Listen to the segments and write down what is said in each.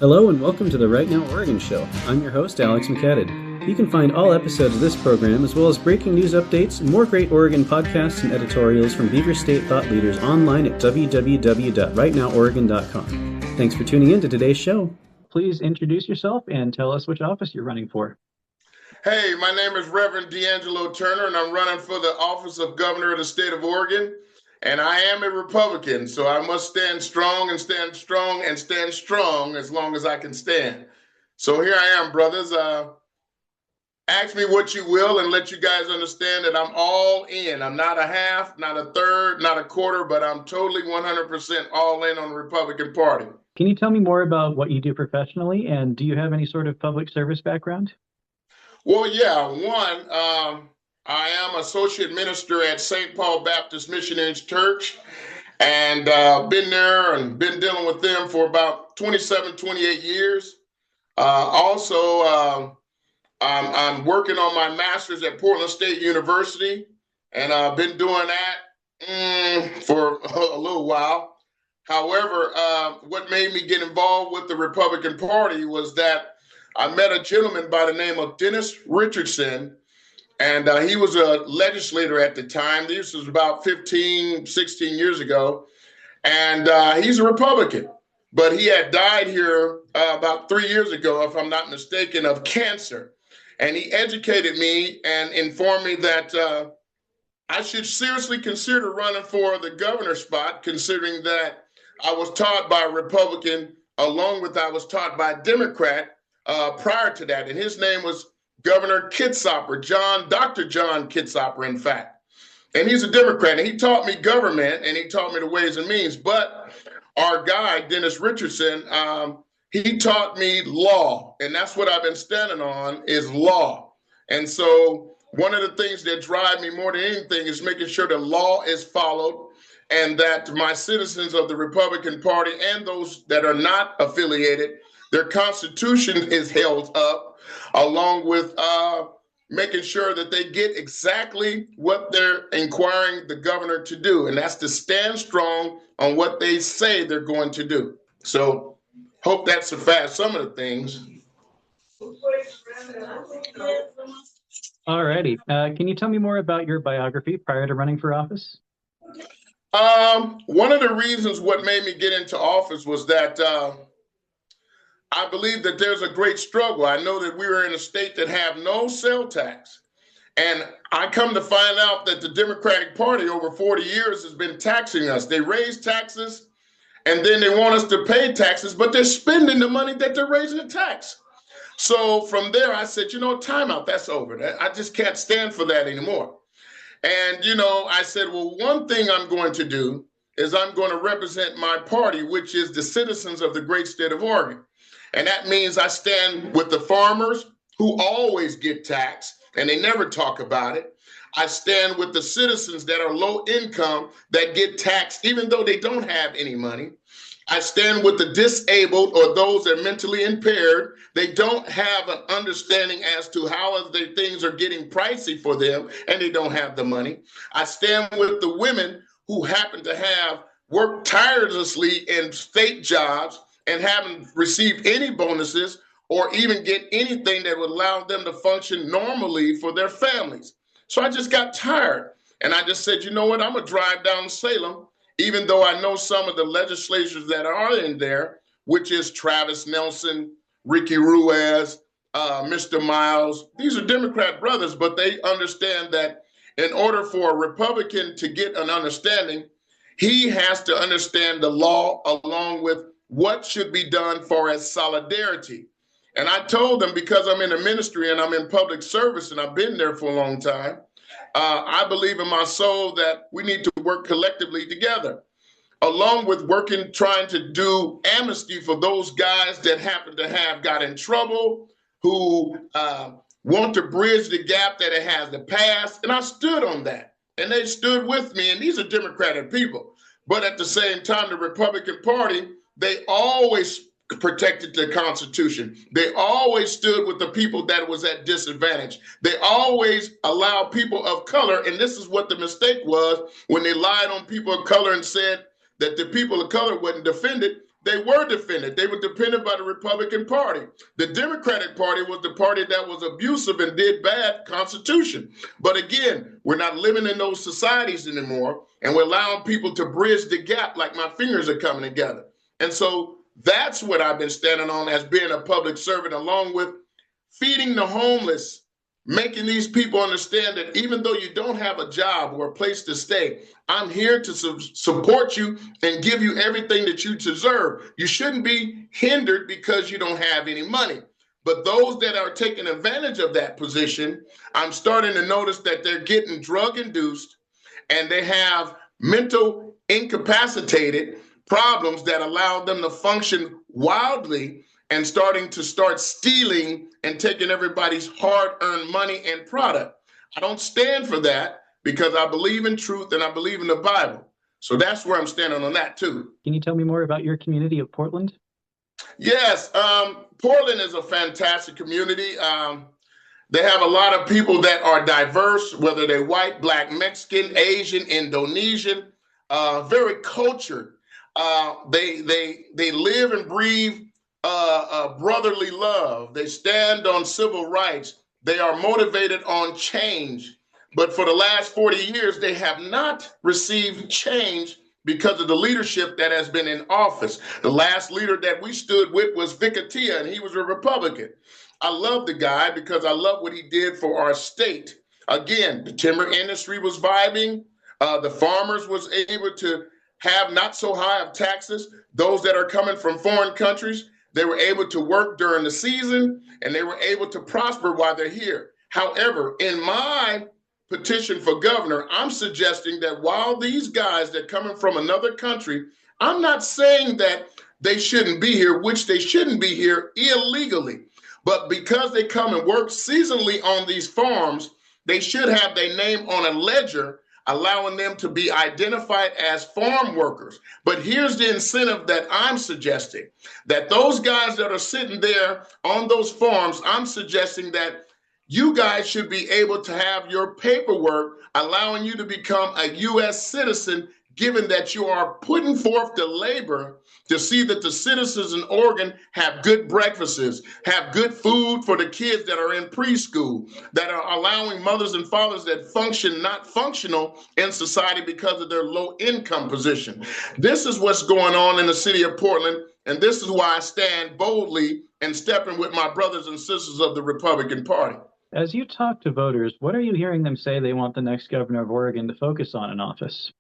Hello and welcome to the Right Now Oregon Show. I'm your host, Alex McCadden. You can find all episodes of this program, as well as breaking news updates, more great Oregon podcasts, and editorials from Beaver State thought leaders online at www.rightnoworegon.com. Thanks for tuning in to today's show. Please introduce yourself and tell us which office you're running for. Hey, my name is Reverend DeAngelo Turner, and I'm running for the office of Governor of the state of Oregon. And I am a Republican, so I must stand strong and stand strong and stand strong as long as I can stand. So here I am, brothers. Ask me what you will and let you guys understand that I'm all in. I'm not a half, not a third, not a quarter, but I'm totally 100% all in on the Republican Party. Can you tell me more about what you do professionally, and do you have any sort of public service background? Well, yeah. I am associate minister at St. Paul Baptist Missionary Church, and been there and been dealing with them for about 27, 28 years. I'm working on my master's at Portland State University, and I've been doing that for a little while. However, what made me get involved with the Republican Party was that I met a gentleman by the name of Dennis Richardson, and he was a legislator at the time. This was about 15, 16 years ago, and he's a Republican. But he had died here about 3 years ago, if I'm not mistaken, of cancer. And he educated me and informed me that I should seriously consider running for the governor spot, considering that I was taught by a Republican, along with I was taught by a Democrat prior to that. And his name was Governor Kitzhaber, Dr. John Kitzhaber, in fact. And he's a Democrat, and he taught me government, and he taught me the ways and means. But our guy, Dennis Richardson, he taught me law, and that's what I've been standing on is law. And so one of the things that drive me more than anything is making sure the law is followed and that my citizens of the Republican Party and those that are not affiliated, their constitution is held up, along with making sure that they get exactly what they're inquiring the governor to do, and that's to stand strong on what they say they're going to do. So hope that surpassed some of the things. All righty. Can you tell me more about your biography prior to running for office? One of the reasons what made me get into office was that I believe that there's a great struggle. I know that we are in a state that have no sales tax. And I come to find out that the Democratic Party over 40 years has been taxing us. They raise taxes and then they want us to pay taxes, but they're spending the money that they're raising the tax. So from there, I said, time out, that's over. I just can't stand for that anymore. And, I said, well, one thing I'm going to do is I'm going to represent my party, which is the citizens of the great state of Oregon. And that means I stand with the farmers who always get taxed and they never talk about it. I stand with the citizens that are low income that get taxed even though they don't have any money. I stand with the disabled or those that are mentally impaired. They don't have an understanding as to how things are getting pricey for them and they don't have the money. I stand with the women who happen to have worked tirelessly in state jobs and haven't received any bonuses or even get anything that would allow them to function normally for their families. So I just got tired and I just said, you know what, I'm gonna drive down to Salem, even though I know some of the legislators that are in there, which is Travis Nelson, Ricky Ruiz, Mr. Miles. These are Democrat brothers, but they understand that in order for a Republican to get an understanding, he has to understand the law along with what should be done for as solidarity. And I told them, because I'm in the ministry and I'm in public service and I've been there for a long time, I believe in my soul that we need to work collectively together, along with trying to do amnesty for those guys that happen to have got in trouble, who want to bridge the gap that it has the past. And I stood on that and they stood with me. And these are Democratic people. But at the same time, the Republican Party, they always protected the Constitution. They always stood with the people that was at disadvantage. They always allowed people of color, and this is what the mistake was when they lied on people of color and said that the people of color wasn't defended. they were defended. They were defended by the Republican Party. The Democratic Party was the party that was abusive and did bad Constitution. But again, we're not living in those societies anymore, and we're allowing people to bridge the gap like my fingers are coming together. And so that's what I've been standing on as being a public servant, along with feeding the homeless, making these people understand that even though you don't have a job or a place to stay, I'm here to support you and give you everything that you deserve. You shouldn't be hindered because you don't have any money. But those that are taking advantage of that position, I'm starting to notice that they're getting drug induced and they have mental incapacitated problems that allow them to function wildly and start stealing and taking everybody's hard-earned money and product. I don't stand for that because I believe in truth and I believe in the Bible. So that's where I'm standing on that too. Can you tell me more about your community of Portland? Yes, Portland is a fantastic community. They have a lot of people that are diverse, whether they're white, black, Mexican, Asian, Indonesian, very cultured. They live and breathe brotherly love. They stand on civil rights. They are motivated on change. But for the last 40 years, they have not received change because of the leadership that has been in office. The last leader that we stood with was Vicatia, and he was a Republican. I love the guy because I love what he did for our state. Again, the timber industry was vibing. The farmers was able to have not so high of taxes. Those that are coming from foreign countries, they were able to work during the season and they were able to prosper while they're here. However, in my petition for governor, I'm suggesting that while these guys that coming from another country, I'm not saying that they shouldn't be here, which they shouldn't be here illegally, but because they come and work seasonally on these farms, they should have their name on a ledger, allowing them to be identified as farm workers. But here's the incentive that I'm suggesting, that those guys that are sitting there on those farms, I'm suggesting that you guys should be able to have your paperwork allowing you to become a U.S. citizen, given that you are putting forth the labor to see that the citizens in Oregon have good breakfasts, have good food for the kids that are in preschool, that are allowing mothers and fathers that function not functional in society because of their low income position. This is what's going on in the city of Portland, and this is why I stand boldly and stepping with my brothers and sisters of the Republican Party. As you talk to voters, what are you hearing them say they want the next governor of Oregon to focus on in office?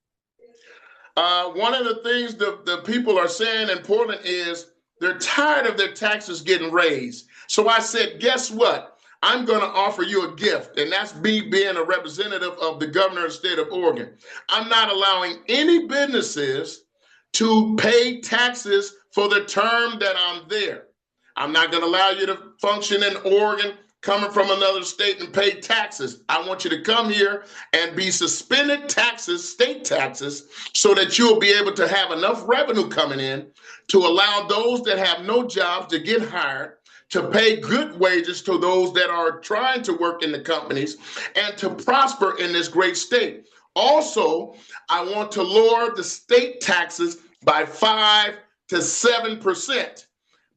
One of the things the people are saying in Portland is they're tired of their taxes getting raised. So I said, guess what? I'm going to offer you a gift, and that's me being a representative of the governor of the state of Oregon. I'm not allowing any businesses to pay taxes for the term that I'm there. I'm not going to allow you to function in Oregon coming from another state and pay taxes. I want you to come here and be suspended taxes, state taxes, so that you'll be able to have enough revenue coming in to allow those that have no jobs to get hired, to pay good wages to those that are trying to work in the companies, and to prosper in this great state. Also, I want to lower the state taxes by 5 to 7%.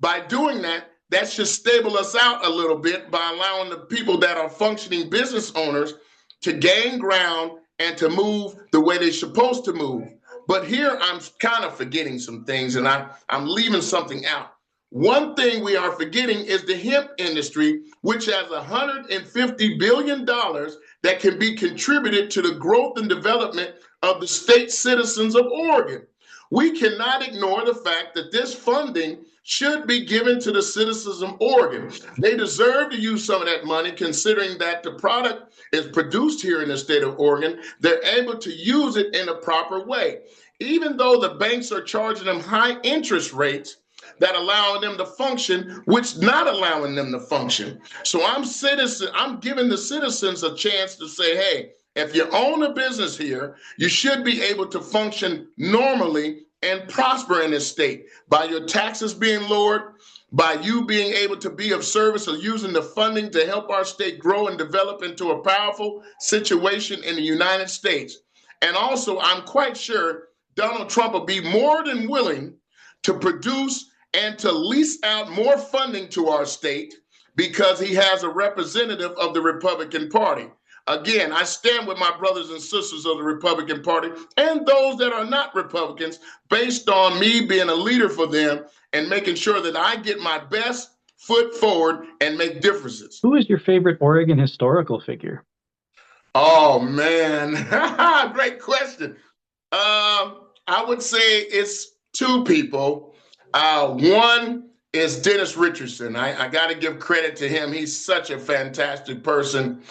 By doing that, that should stable us out a little bit by allowing the people that are functioning business owners to gain ground and to move the way they're supposed to move. But here I'm kind of forgetting some things, and I'm leaving something out. One thing we are forgetting is the hemp industry, which has $150 billion that can be contributed to the growth and development of the state citizens of Oregon. We cannot ignore the fact that this funding should be given to the citizens of Oregon. They deserve to use some of that money, considering that the product is produced here in the state of Oregon. They're able to use it in a proper way. Even though the banks are charging them high interest rates that allow them to function, which not allowing them to function. So I'm giving the citizens a chance to say, hey, if you own a business here, you should be able to function normally and prosper in this state by your taxes being lowered, by you being able to be of service or using the funding to help our state grow and develop into a powerful situation in the United States. And also, I'm quite sure Donald Trump will be more than willing to produce and to lease out more funding to our state because he has a representative of the Republican Party. Again, I stand with my brothers and sisters of the Republican Party and those that are not Republicans based on me being a leader for them and making sure that I get my best foot forward and make differences. Who is your favorite Oregon historical figure? Oh, man. Great question. I would say it's two people. One is Dennis Richardson. I got to give credit to him. He's such a fantastic person.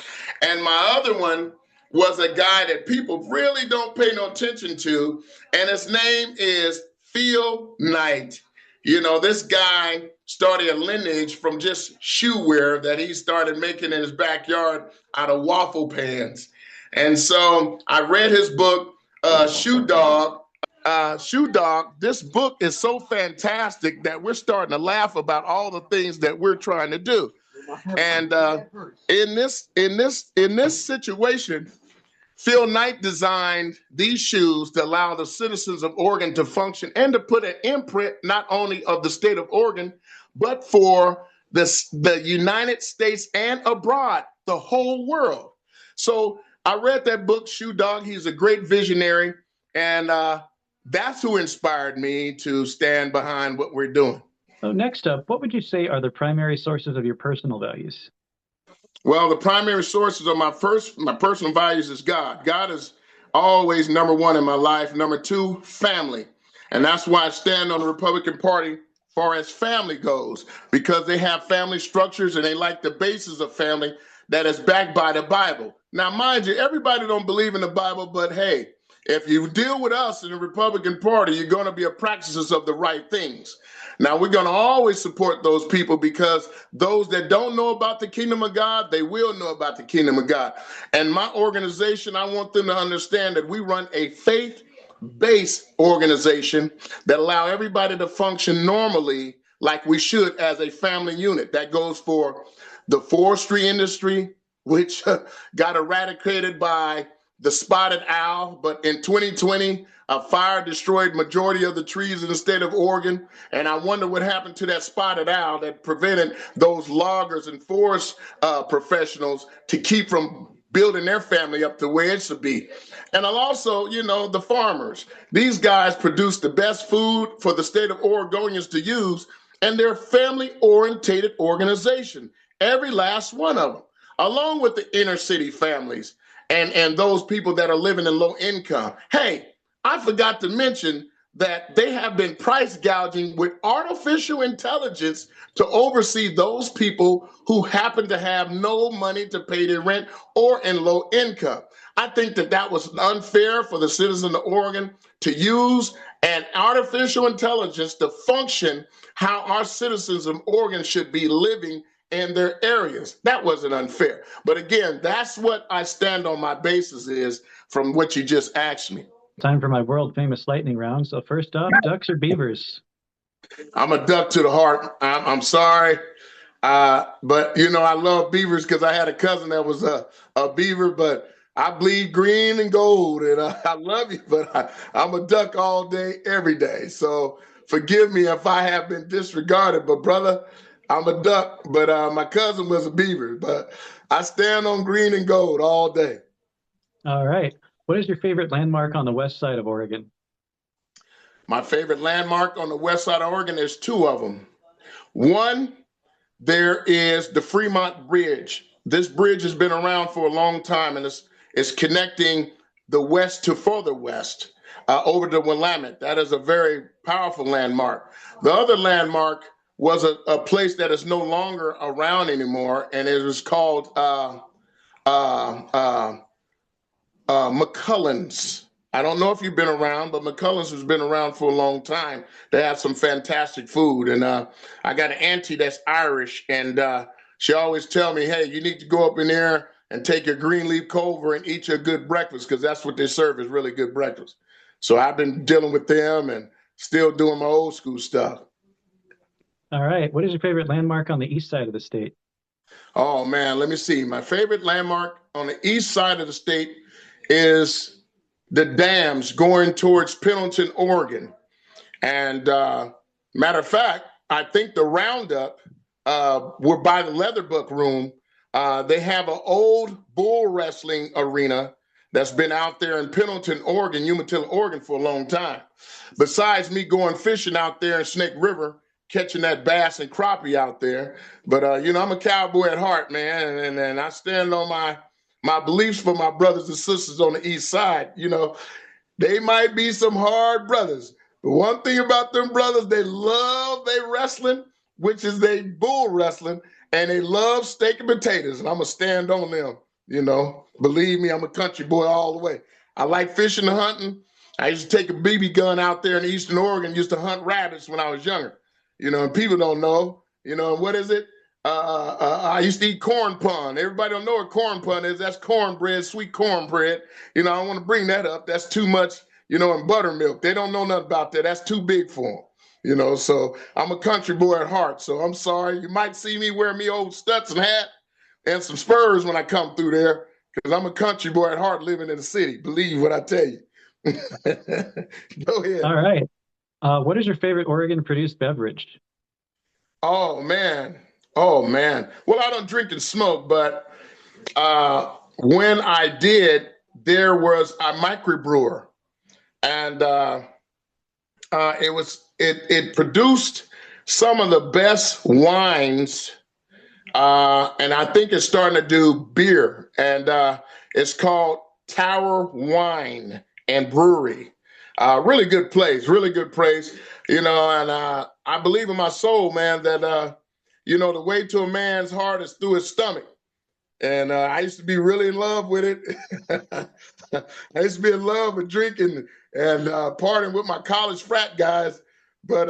And my other one was a guy that people really don't pay no attention to, and his name is Phil Knight. You know, this guy started a lineage from just shoe wear that he started making in his backyard out of waffle pans. And so I read his book, Shoe Dog. Shoe Dog, this book is so fantastic that we're starting to laugh about all the things that we're trying to do. And in this situation, Phil Knight designed these shoes to allow the citizens of Oregon to function and to put an imprint not only of the state of Oregon, but for the United States and abroad, the whole world. So I read that book, Shoe Dog. He's a great visionary, and that's who inspired me to stand behind what we're doing. So next up, what would you say are the primary sources of your personal values? Well, the primary sources of my personal values is God. God is always number one in my life. Number two, family. And that's why I stand on the Republican Party as far as family goes, because they have family structures and they like the basis of family that is backed by the Bible. Now, mind you, everybody don't believe in the Bible, but hey, if you deal with us in the Republican Party, you're going to be a practices of the right things. Now, we're going to always support those people because those that don't know about the kingdom of God, they will know about the kingdom of God. And my organization, I want them to understand that we run a faith-based organization that allow everybody to function normally like we should as a family unit. That goes for the forestry industry, which got eradicated by the spotted owl, but in 2020, a fire destroyed majority of the trees in the state of Oregon. And I wonder what happened to that spotted owl that prevented those loggers and forest professionals to keep from building their family up the way it should be. And I'll also, the farmers. These guys produce the best food for the state of Oregonians to use, and they're a family-orientated organization, every last one of them, along with the inner city families and those people that are living in low income. Hey, I forgot to mention that they have been price gouging with artificial intelligence to oversee those people who happen to have no money to pay their rent or in low income. I think that was unfair for the citizens of Oregon to use an artificial intelligence to function how our citizens of Oregon should be living in their areas. That wasn't unfair. But again, that's what I stand on my basis is from what you just asked me. Time for my world famous lightning round. So first up, ducks or beavers? I'm a duck to the heart. I'm sorry. But I love beavers because I had a cousin that was a beaver, but I bleed green and gold, and I love you, but I'm a duck all day, every day. So forgive me if I have been disregarded, but brother, I'm a duck, but my cousin was a beaver, but I stand on green and gold all day. All right. What is your favorite landmark on the west side of Oregon? My favorite landmark on the west side of Oregon, there's two of them. One, there is the Fremont Bridge. This bridge has been around for a long time, and it's connecting the west to further west over to Willamette. That is a very powerful landmark. The other landmark was a place that is no longer around anymore, and it was called McCullen's. I don't know if you've been around, but McCullen's has been around for a long time. They have some fantastic food. And I got an auntie that's Irish, and she always tell me, hey, you need to go up in there and take your green leaf clover and eat your good breakfast, because that's what they serve is really good breakfast. So I've been dealing with them and still doing my old school stuff. All right. What is your favorite landmark on the east side of the state? Oh, man, let me see. My favorite landmark on the east side of the state is the dams going towards Pendleton, Oregon. And Matter of fact, I think the Roundup, we're by the Leatherbook Room. They have an old bull wrestling arena that's been out there in Pendleton, Oregon, Umatilla, Oregon for a long time. Besides me going fishing out there in Snake River, catching that bass and crappie out there. But, I'm a cowboy at heart, man, and I stand on my beliefs for my brothers and sisters on the east side. They might be some hard brothers, but one thing about them brothers, they love their wrestling, which is they bull wrestling, and they love steak and potatoes, and I'm going to stand on them. Believe me, I'm a country boy all the way. I like fishing and hunting. I used to take a BB gun out there in Eastern Oregon, used to hunt rabbits when I was younger. And people don't know, what is it? I used to eat corn pun. Everybody don't know what corn pun is. That's cornbread, sweet cornbread. I don't want to bring that up. That's too much, in buttermilk. They don't know nothing about that. That's too big for them. So I'm a country boy at heart. So I'm sorry. You might see me wear me old Stetson hat and some spurs when I come through there, because I'm a country boy at heart living in the city. Believe what I tell you. Go ahead. All right. What is your favorite Oregon-produced beverage? Oh, man. Well, I don't drink and smoke, but when I did, there was a microbrewer, and it produced some of the best wines, and I think it's starting to do beer, and it's called Tower Wine and Brewery. Really good place, and I believe in my soul, man, that the way to a man's heart is through his stomach. And I used to be really in love with it. I used to be in love with drinking and partying with my college frat guys. But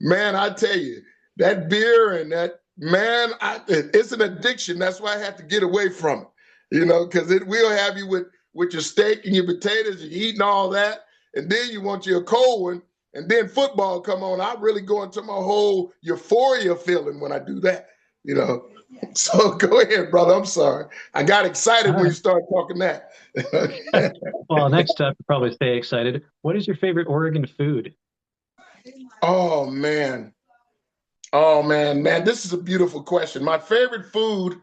man, I tell you, that beer and that, man, it's an addiction. That's why I have to get away from it, because it will have you with your steak and your potatoes, and you're eating all that. And then you want your cold one. And then football come on. I really go into my whole euphoria feeling when I do that, So go ahead, brother. I'm sorry. I got excited when you started talking that. Well, next up, probably stay excited. What is your favorite Oregon food? Oh, man. Man, this is a beautiful question. My favorite food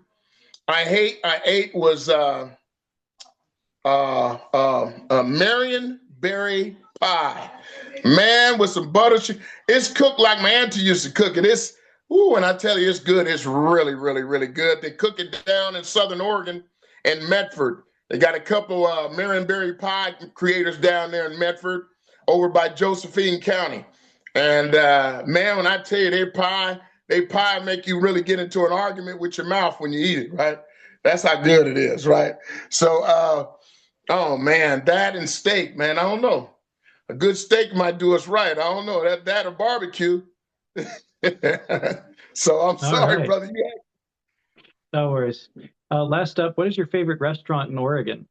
I ate was Marion berry pie. Man, with some butter. It's cooked like my auntie used to cook it. And I tell you, it's good. It's really, really, really good. They cook it down in Southern Oregon and Medford. They got a couple Marion berry pie creators down there in Medford over by Josephine County. And man, when I tell you, they pie make you really get into an argument with your mouth when you eat it, right? That's how good it is, right? So, oh man, that and steak, man, I don't know. A good steak might do us right. I don't know, that or barbecue. So I'm sorry, right, brother. No worries. Last up, what is your favorite restaurant in Oregon?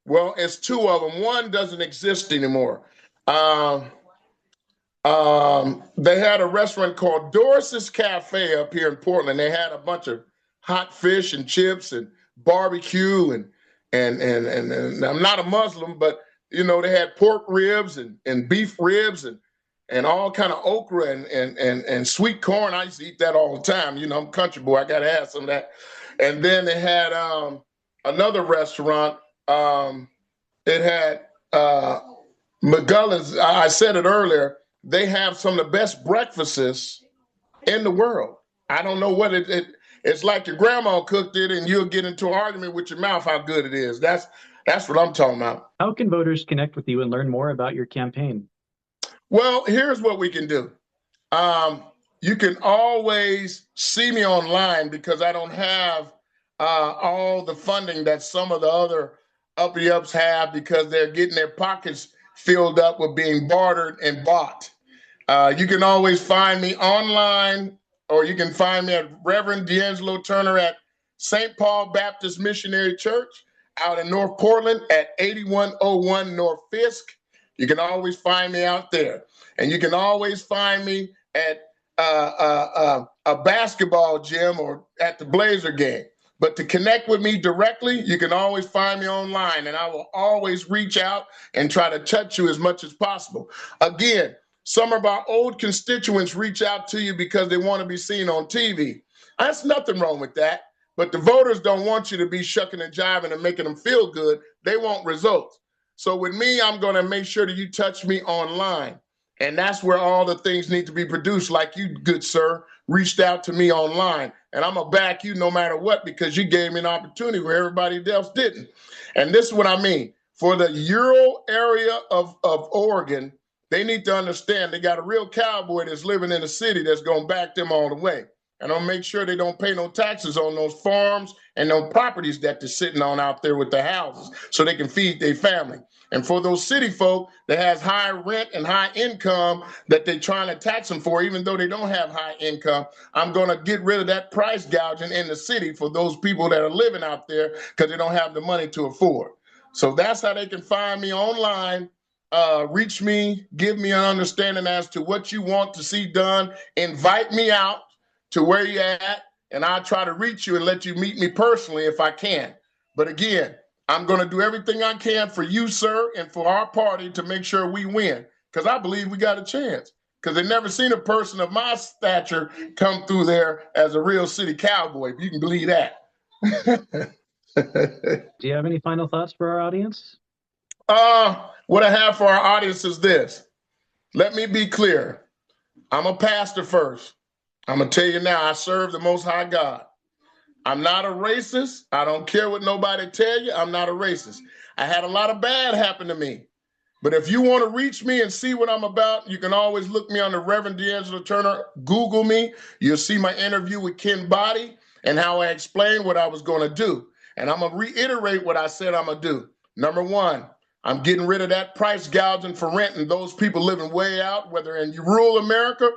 Well, it's two of them. One doesn't exist anymore. They had a restaurant called Doris's Cafe up here in Portland. They had a bunch of hot fish and chips and barbecue and I'm not a Muslim, but they had pork ribs and beef ribs and all kind of okra and sweet corn. I used to eat that all the time. I'm a country boy. I got to have some of that. And then they had another restaurant. It had McGullen's. I said it earlier. They have some of the best breakfasts in the world. I don't know what it's like. Your grandma cooked it, and you'll get into an argument with your mouth how good it is. That's what I'm talking about. How can voters connect with you and learn more about your campaign? Well, here's what we can do. You can always see me online because I don't have all the funding that some of the other uppity-ups have because they're getting their pockets filled up with being bartered and bought. You can always find me online, or you can find me at Reverend DeAngelo Turner at St. Paul Baptist Missionary Church out in North Portland at 8101 North Fisk. You can always find me out there. And you can always find me at a basketball gym or at the Blazer game. But to connect with me directly, you can always find me online, and I will always reach out and try to touch you as much as possible. Again, Some of our old constituents reach out to you because they want to be seen on TV. There's nothing wrong with that. But the voters don't want you to be shucking and jiving and making them feel good. They want results. So with me, I'm going to make sure that you touch me online. And that's where all the things need to be produced, like you, good sir, reached out to me online. And I'm going to back you no matter what, because you gave me an opportunity where everybody else didn't. And this is what I mean. For the Euro area of Oregon, they need to understand they got a real cowboy that's living in the city that's going to back them all the way. And I'll make sure they don't pay no taxes on those farms and those properties that they're sitting on out there with the houses so they can feed their family. And for those city folk that has high rent and high income that they're trying to tax them for, even though they don't have high income, I'm going to get rid of that price gouging in the city for those people that are living out there because they don't have the money to afford. So that's how they can find me online. Reach me, give me an understanding as to what you want to see done. Invite me out to where you're at, and I'll try to reach you and let you meet me personally if I can. But again, I'm going to do everything I can for you, sir, and for our party to make sure we win, because I believe we got a chance, because they've never seen a person of my stature come through there as a real city cowboy, if you can believe that. Do you have any final thoughts for our audience? What I have for our audience is this. Let me be clear. I'm a pastor first. I'm going to tell you now, I serve the Most High God. I'm not a racist. I don't care what nobody tell you. I'm not a racist. I had a lot of bad happen to me. But if you want to reach me and see what I'm about, you can always look me on the Reverend DeAngelo Turner. Google me. You'll see my interview with Ken Body and how I explained what I was going to do. And I'm going to reiterate what I said I'm going to do. Number one, I'm getting rid of that price gouging for rent and those people living way out, whether in rural America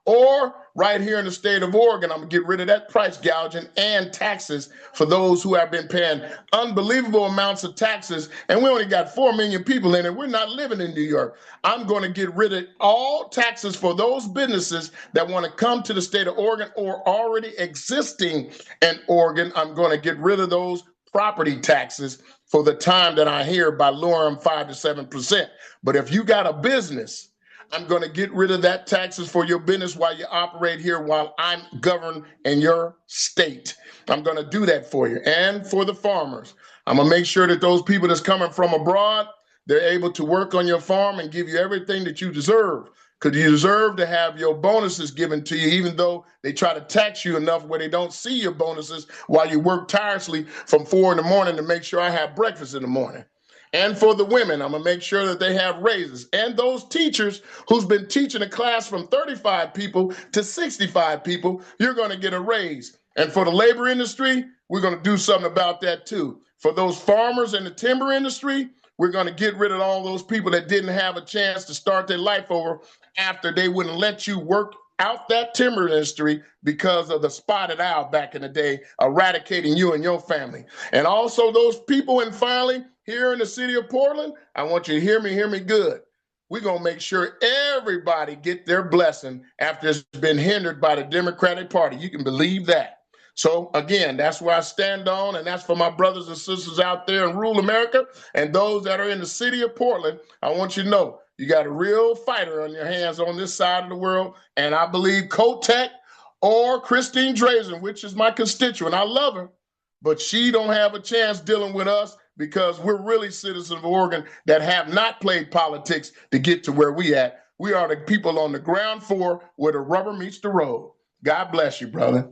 or right here in the state of Oregon. I'm going to get rid of that price gouging and taxes for those who have been paying unbelievable amounts of taxes. And we only got 4 million people in it. We're not living in New York. I'm going to get rid of all taxes for those businesses that want to come to the state of Oregon or already existing in Oregon. I'm going to get rid of those property taxes for the time that I hear by lowering them 5 to 7%. But if you got a business, I'm going to get rid of that taxes for your business while you operate here while I'm governed in your state. I'm going to do that for you. And for the farmers, I'm going to make sure that those people that's coming from abroad, they're able to work on your farm and give you everything that you deserve. Because you deserve to have your bonuses given to you, even though they try to tax you enough where they don't see your bonuses while you work tirelessly from 4 in the morning to make sure I have breakfast in the morning. And for the women, I'm going to make sure that they have raises. And those teachers who's been teaching a class from 35 people to 65 people, you're going to get a raise. And for the labor industry, we're going to do something about that too. For those farmers in the timber industry, we're going to get rid of all those people that didn't have a chance to start their life over after they wouldn't let you work out that timber industry because of the spotted owl back in the day, eradicating you and your family. And also those people, and finally, here in the city of Portland, I want you to hear me good. We're going to make sure everybody get their blessing after it's been hindered by the Democratic Party. You can believe that. So again, that's where I stand on, and that's for my brothers and sisters out there in rural America and those that are in the city of Portland. I want you to know you got a real fighter on your hands on this side of the world, and I believe Kotek or Christine Drazen, which is my constituent, I love her, but she don't have a chance dealing with us because we're really citizens of Oregon that have not played politics to get to where we at. We are the people on the ground floor where the rubber meets the road. God bless you, brother.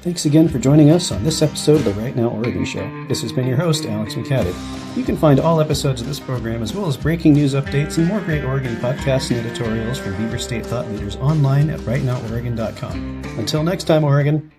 Thanks again for joining us on this episode of the Right Now Oregon Show. This has been your host, Alex McCadden. You can find all episodes of this program, as well as breaking news updates and more great Oregon podcasts and editorials from Beaver State thought leaders online at rightnoworegon.com. Until next time, Oregon.